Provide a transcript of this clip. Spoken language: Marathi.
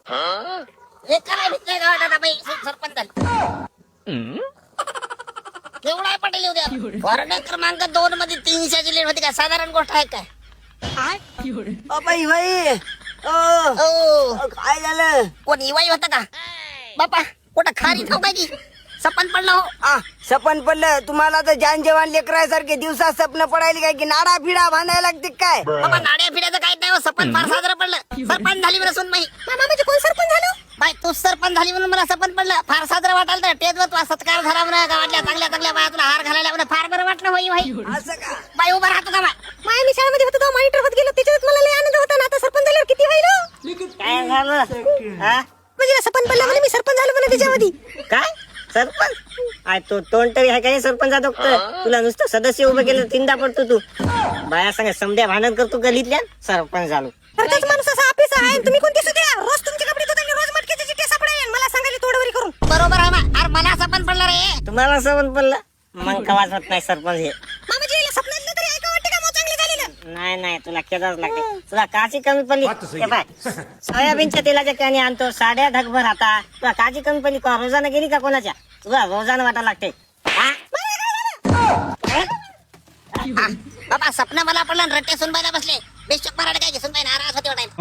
एकाला भेटले गावात आता बाई सरपंच झाले. केवढा पटेल उद्या वॉर्ड क्रमांक 2 मध्ये 300ची लीड होती का? साधारण गोष्ट आहे काय? बाई बाई काय झालं? कोण इवाई होता का बापा? कुठं खारी ठाऊ काय की सपन पडलं हो? सपन पडलं तुम्हाला तर जान जवान लेकरासारखे दिवसात स्वप्न पडायला काय की नाडा फिडा बांधायला लागते काय? बाबा नाड्या फिड्याचं काय नाही हो. सपन फार साजरं पडलं. सरपंच झाली बरं सुन बाई. मामा म्हणजे कोण सरपंच झालं? बाई तू सरपंच झाली म्हणून मला सपन पडलं. फार साजरं वाटायला तर टेजवर सत्कार झाला म्हणा. गावातल्या चांगल्या चांगल्या बाया तुला हार घालायला म्हणा. फार बरं वाटलं होई भाई. असं का? बाई उभा राहतो का माय मी शाळेमध्ये होतो तेव्हा मॉनिटर होत गेलो. त्याच्यात मला लय आनंद होता ना. आता सरपंच झाल्यावर किती होईल? काय झालं? म्हणजे सपन पडलं म्हणे मी सरपंच झालो म्हणे त्याच्यामध्ये. काय सरपंच? आय तो तोंड तरी आहे काय सरपंच डॉक्टर? तुला नुसतं सदस्य उभं केलं तीनदा पडतो तू. बाया सांगा समध्या भांडण करतो गलीतल्या सरपंच झालो. खरंच माणूस असा ऑफिस आहे. तुम्ही कोणती सुद्या रोज तुमची कपडे धुता आणि रोज मटकीची चिठ्ठी सापडेल. मला सांगायला तोडवरी करून. बरोबर आहे ना. अरे मला सपन पडलं रे. तुम्हाला सवन पडलं मग कवाच होत नाही सरपंच हे. मामाजी याला स्वप्नातलं तरी ऐका वाटतं का? मग चांगलं झालेलं. नाही नाही तुला केदाच लागते. तुला काची कमी पडली? हे पाय सोयाबीनच्या तेलाच्या कॅनी आणतो साड्या ढगभर आता. तुला काची कमी पडली का? रोजानं गेली का कोणाच्या? तुला रोजानं वाटा लागते. हा? बाबा सपना मला पडलं रट्टे सुनबाईला बसले. बेशक मराठे काय घेसून बाई नाराज होते वाटायला.